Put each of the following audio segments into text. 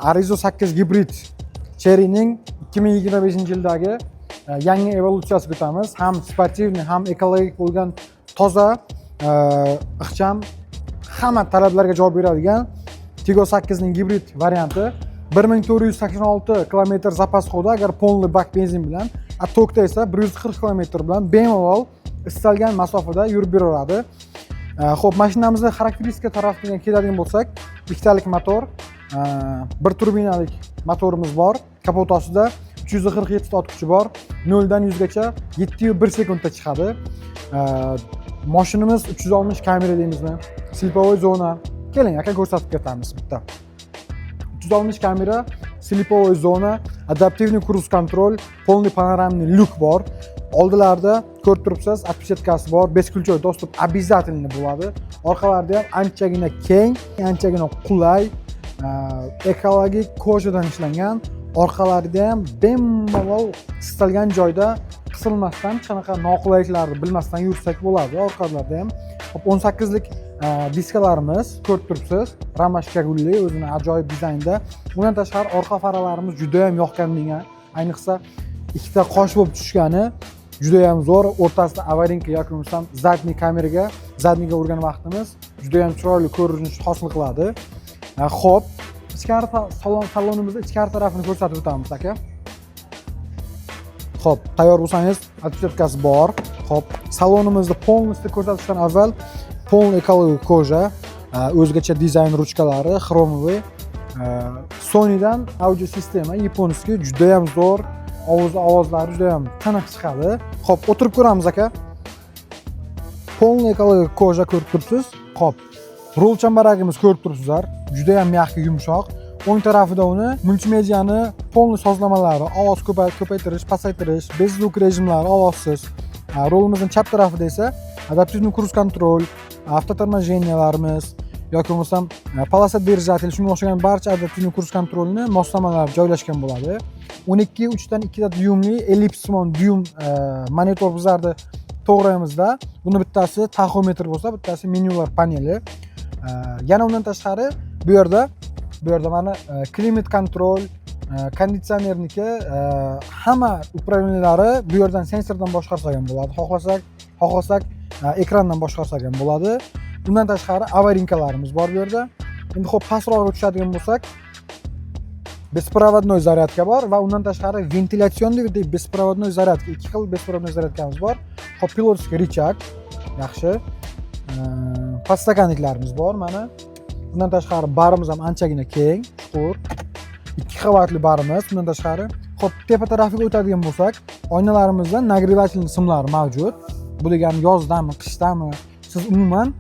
Arizo 8 gibrid Chery'ning 2025-yildagi yangi evolyutsiyasiga o'tamiz. Ham sportivniy, ham ekologik bo'lgan toza, ixcham, hamma talablarga javob beradigan Tiggo 8 ning gibrid varianti 1486 km zapas qildi agar polni bak benzin bilan, tokda esa 140 km bilan bemalol istalgan masofada yurib beraveradi. Xo'p, mashinamizning xarakteristika tarafidan keladigan bo'lsak, ikkitalik motor, bir turbinalik motorimiz bor. Kapot ostida 347 ta ot kuchi bor. 0 dan 100 gacha 7,1 sekundda chiqadi. Mashinamiz 360 kamera deymizmi? Slipovoy zona. Keling, aka ko'rsatib ketamiz bitta. 360 kamera, slipovoy zona, adaptivniy cruise control, polniy panoramniy lyuk bor. Oldilarda ko'rib turibsiz, отпечаткасы bor, beskulchoy доступ обязательно bo'ladi. Orqalarida ham anchagina keng, anchagina qulay, ekologik kojadan ishlangan. Orqalarida ham bemalol istalgan joyda qisilmasdan, qanaqa noqulayliklarni bilmasdan yursak bo'ladi. Orqalarda ham 18 lik diskalarimiz ko'rib turibsiz, ramashka gulli, o'zini ajoyib dizaynda. Bundan tashqari orqa faralarimiz juda ham yoqqan menga. Ayniqsa ikkita qosh bo'lib tushgani juda ham zo'r. O'rtasida avarinka yoki bo'lmasam zadniy kameraga, zadniyga urgan vaqtimiz juda ham chiroyli ko'rinish hosil qiladi. Xo'p, ichkari salonimizda ichkari tarafini ko'rsatib o'tamiz aka. Xo'p, tayyor bo'lsangiz, отпечаткасы bor. Xo'p, salonimizni polностью ko'rsatishdan avval polniy ekologik koja, o'zgacha dizayn ruchkalari, xromoviy, Sonydan audio sistema yaponskiy juda ham zo'r. Ovozlari juda ham tiniq chiqadi. Xo'p, o'tirib ko'ramiz aka. Polniy ekologik koja ko'rib turibsiz. Xo'p, rul chambaragimiz ko'rib turibsizlar. Juda ham mehki, yumshoq. O'ng tarafida uni multimediani polniy sozlamalari, ovoz ko'paytirish, pasaytirish, bezluk rejimlari ovozsiz. Rulimizning chap tarafida esa adaptivniy cruise control, avtotormojeniyalarimiz yoki bo'lmasam polasa держатель, shunga o'xshagan barcha adaptivniy cruise controlni moslamalar joylashgan bo'ladi. 12 3dan 2 dyumli ellipsimon dyum monitor bizlarda to'g'rimizda. Buni bittasi taxometr bo'lsa, bittasi menyular paneli. Yana undan tashqari bu yerda mana klimat kontrol, konditsionerniki, hamma upravleniялari bu yerdan sensordan boshqarsak ham bo'ladi. Xohlasak ekrandan boshqarsak ham bo'ladi. Bundan tashqari avarinkalarimiz bor bu yerda. Endi xo'p, pastroqqa tushadigan bo'lsak, беспроводной zaryadka bor va undan tashqari ventilyatsionniy беспроводной zaryadka, ikki xil беспроводной zaryadkamiz bor. Xo'p, pilotskiy richag yaxshi. Podstakanliklarimiz bor mana. Bundan tashqari barimiz ham anchagina keng, chuqur. 2 qavatli barimiz. Bundan tashqari, xo'p, tepa tarafiga o'tadigan bo'lsak, oynalarimizda nagrevatilniy simlar mavjud. Bu degani yozdami, qishdami? Siz umuman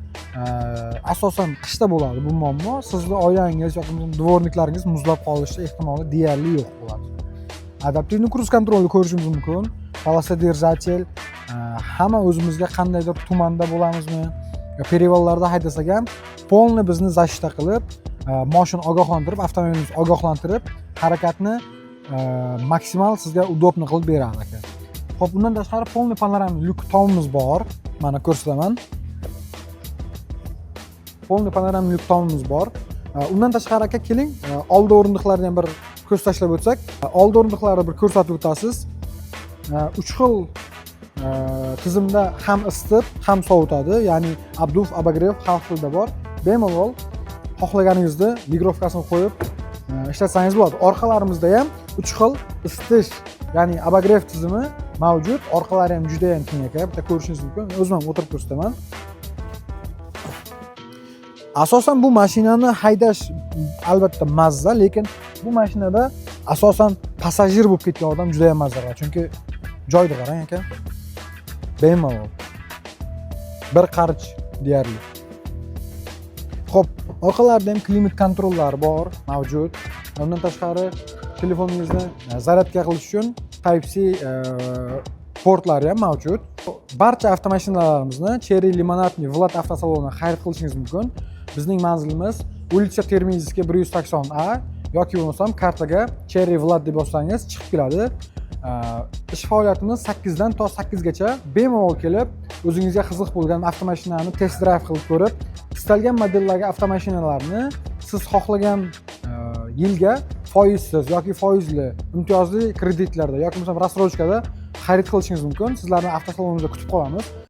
asosan qishda bo'ladi bu muammo. Sizning oilangiz yoki dvorniklaringiz muzlab qolishi ehtimoli deyarli yo'q bo'ladi. Adaptivniy cruise kontrolni ko'rishingiz mumkin. Polasa держатель, hamma o'zimizga qandaydir tumanda bo'lamizmi, перевалlarda haydasak ham polni bizni защита qilib, mashina ogohlantirib, avtomobilimiz ogohlantirib, harakatni maksimal sizga udobni qilib beradi aka. Xo'p, undan tashqari polniy panoramli lyuk tomimiz bor. Mana ko'rsataman. Polniy panoramli lyuk tomimiz bor. Undan tashqari aka keling, oldi o'rindiqlarni ham bir ko'z tashlab o'tsak, oldi o'rindiqlarni bir ko'rsatib o'tasiz. 3 xil tizimda ham isitib, ham sovutadi. Ya'ni obduv, обогрев har xilda bor. Bemalol xohlaganingizda migrovkasini qo'yib ishlatsangiz bo'ladi. Orqalarimizda ham 3 xil isitish, ya'ni обогрев tizimi mavjud. Orqalari ham juda ham keng ekan. Bitta ko'rishingiz mumkin. O'zim ham o'tirib ko'rsataman. Asosan bu mashinani haydash albatta mazza, lekin bu mashinada asosan passajir bo'lib ketgan odam juda ham mazza qiladi. Chunki joyda qarang aka. Bemalol. Bir qarich deyarli. Xo'p, orqalarida ham klimat kontrollari bor, mavjud. Undan tashqari telefoningizni zaryadka qilish uchun Type-C portlari ham mavjud. Barcha avtomashinalarimizni Cherry Limonadniy Vlad avtosalonidan xarid qilishingiz mumkin. Bizning manzilimiz Ulitsa Termiziyskiy 180A yoki bo'lmasam kartaga Cherry Vlad deb yozsangiz chiqib keladi. Ish faoliyatimiz 8 dan to 8 gacha bemalol kelib, o'zingizga qiziq bo'lgan avtomashinani test drive qilib ko'rib, istalgan modellardagi avtomashinalarni siz xohlagan yilga foizsiz yoki foizli imtiyozli kreditlarda yoki bo'lmasam рассрочкада xarid qilishingiz mumkin. Sizlarni avtosalonimizda kutib qolamiz.